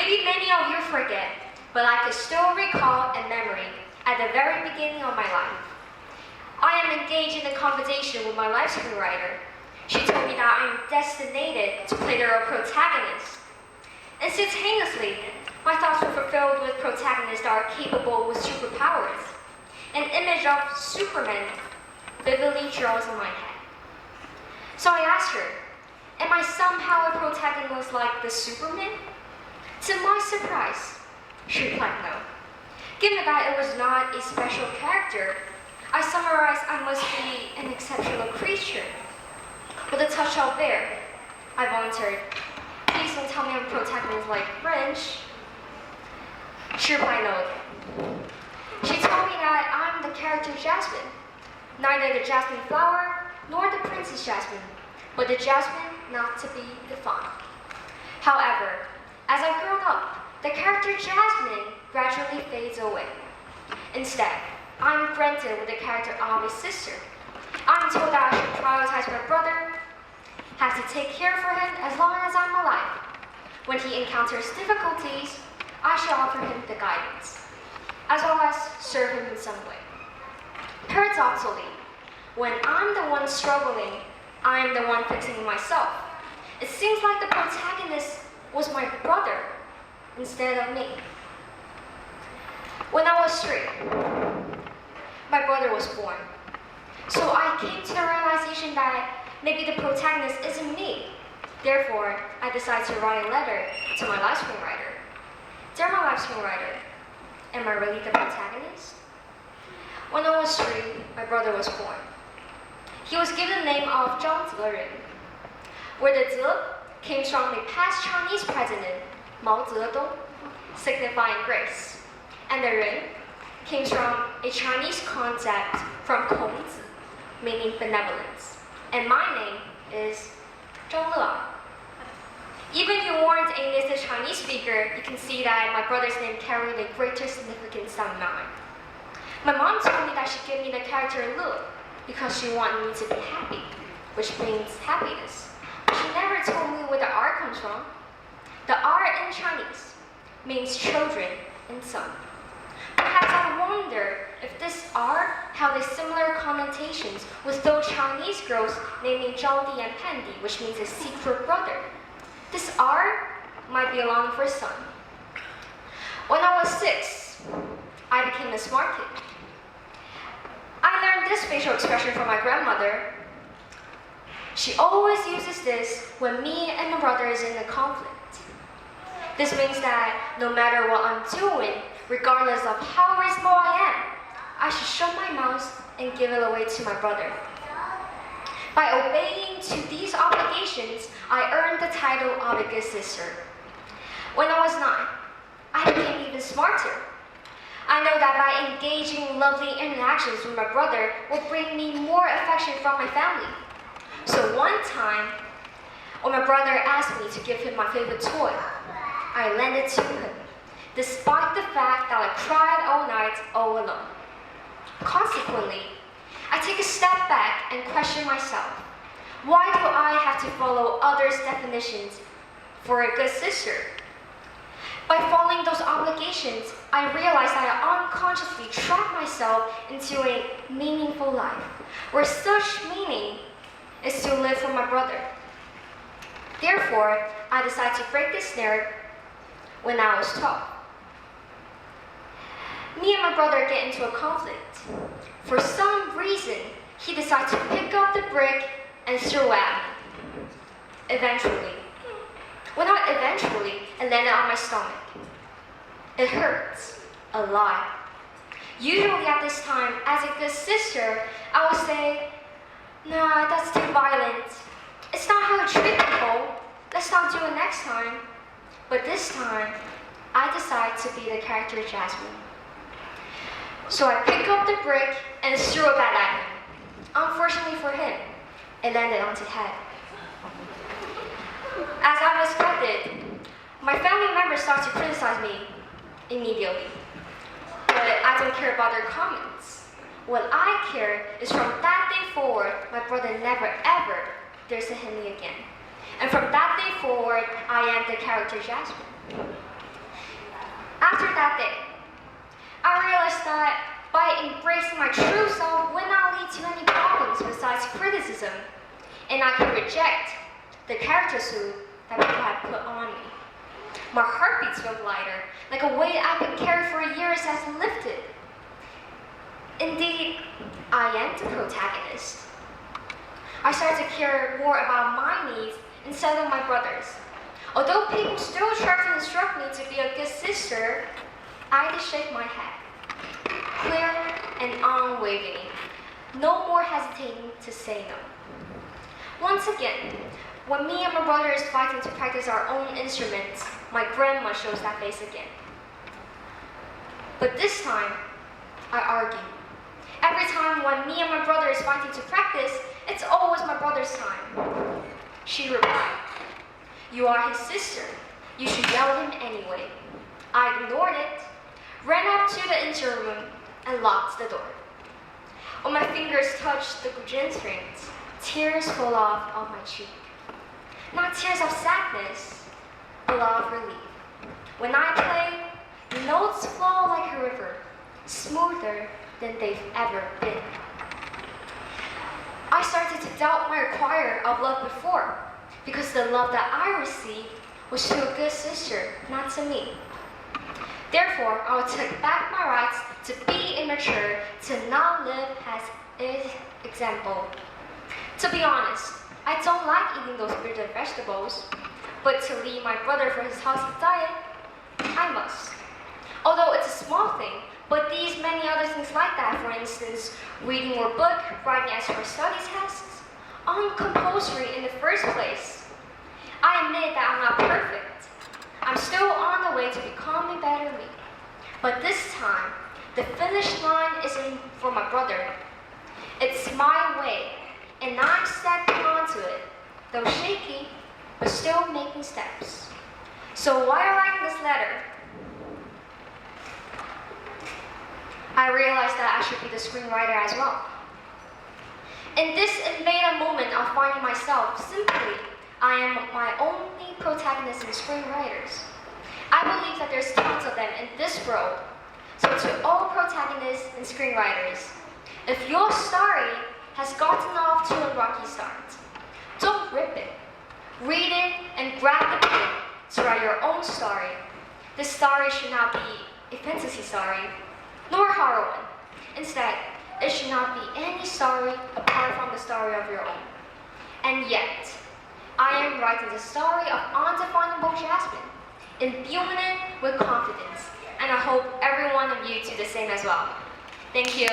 Maybe many of you forget, but I can still recall a memory at the very beginning of my life. I am engaged in a conversation with my life screenwriter. She told me that I am destined to play the role protagonist. Instantaneously, my thoughts were fulfilled with protagonists that are capable with superpowers. An image of Superman vividly draws in my head. So I asked her, am I somehow a protagonist like the Superman? To my surprise, she replied no. Given that it was not a special character, I summarized I must be an exceptional creature. With a touch of Leer, I volunteered, please don't tell me I'm a protagonist like French. She replied no. She told me that I'm the character Jasmine, neither the jasmine flower nor the Princess Jasmine, but the jasmine not to be defined. However, as I grow up, the character Jasmine gradually fades away. Instead, I'm granted with the character of a sister. I'm told that I should prioritize my brother, have to take care for him as long as I'm alive. When he encounters difficulties, I should offer him the guidance, as well as serve him in some way. Paradoxically, when I'm the one struggling, I am the one fixing myself. It seems like the protagonist was my brother instead of me. When I was 3, my brother was born. So I came to the realization that maybe the protagonist isn't me. Therefore, I decided to write a letter to my life screenwriter. Dear my life screenwriter, am I really the protagonist? When I was 3, my brother was born. He was given the name of Zhang, where the Z came from the past Chinese president, Mao Zedong, signifying grace, and the Ren came from a Chinese concept from Kongzi, meaning benevolence. And my name is Zhang Leer. Even if you weren't a native Chinese speaker, you can see that my brother's name carried a greater significance than mine. My mom told me that she gave me the character Leer because she wanted me to be happy, which means happiness. But she never told me where the R comes from. The R in Chinese means children and son. Perhaps I wonder if this R held a similar connotations with those Chinese girls naming Zhangdi and Pendi, which means a secret brother. This R might be allowing for son. When I was 6, I became a smart kid. I learned this facial expression from my grandmother. She always uses this when me and my brother is in a conflict. This means that no matter what I'm doing, regardless of how reasonable I am, I should shut my mouth and give it away to my brother. By obeying to these obligations, I earned the title of a good sister. When I was 9, I became even smarter. I know that by engaging in lovely interactions with my brother will bring me more affection from my family. So one time, when my brother asked me to give him my favorite toy, I lent it to him, despite the fact that I cried all night all alone. Consequently, I take a step back and question myself. Why do I have to follow others' definitions for a good sister? By following those obligations, I realized that I unconsciously trapped myself into a meaningful life, where such meaning is to live for my brother. Therefore, I decided to break this snare when I was 12. Me and my brother get into a conflict. For some reason, he decided to pick up the brick and throw at me. Eventually, it landed on my stomach. It hurts a lot. Usually at this time, as a good sister, I would say, nah, that's too violent. It's not how to treat people. Let's not do it next time. But this time, I decide to be the character Jasmine. So I pick up the brick and threw it back at him. Unfortunately for him, it landed on his head. As I expected, my family members start to criticize me immediately. But I don't care about their comments. What I care is from that day forward, my brother never ever dares to hit me again. And from that day forward, I am the character Jasmine. After that day, I realized that by embracing my true self would not lead to any problems besides criticism, and I could reject the character suit that people had put on me. My heartbeats felt lighter, like a weight I could carry for years has lifted. Indeed, I am the protagonist. I started to care more about my needs instead of my brother's. Although people still tried to instruct me to be a good sister, I just shake my head, clear and unwavering, no more hesitating to say no. Once again, when me and my brother is fighting to practice our own instruments, my grandma shows that face again. But this time, I argue. Every time when me and my brother is fighting to practice, it's always my brother's time. She replied, "You are his sister. You should yell at him anyway." I ignored it, ran up to the engine room, and locked the door. When my fingers touched the gujin strings, tears fell off on my cheek. Not tears of sadness, but of relief. When I play, the notes flow like a river, smoother than they've ever been. I started to doubt my require of love before, because the love that I received was to a good sister, not to me. Therefore, I would take back my rights to be immature, to not live as an example. To be honest, I don't like eating those bitter vegetables, but to leave my brother for his healthy diet, I must. Although it's a small thing, but these many other things like that, for instance, reading more book, writing extra study tests, uncompulsory in the first place. I admit that I'm not perfect. I'm still on the way to becoming a better me. But this time, the finish line isn't for my brother. It's my way, and I'm stepping onto it, though shaky, but still making steps. So while writing this letter, I realized that I should be the screenwriter as well. In this invaded moment of finding myself, simply, I am my only protagonist in screenwriters. I believe that there's tons of them in this world. So to all protagonists and screenwriters, if your story has gotten off to a rocky start, don't rip it. Read it and grab the pen to write your own story. This story should not be a fantasy story, nor a horror one. Instead, it should not be any story apart from the story of your own. And yet, I am writing the story of undefinable Jasmine, imbuing it with confidence, and I hope every one of you do the same as well. Thank you.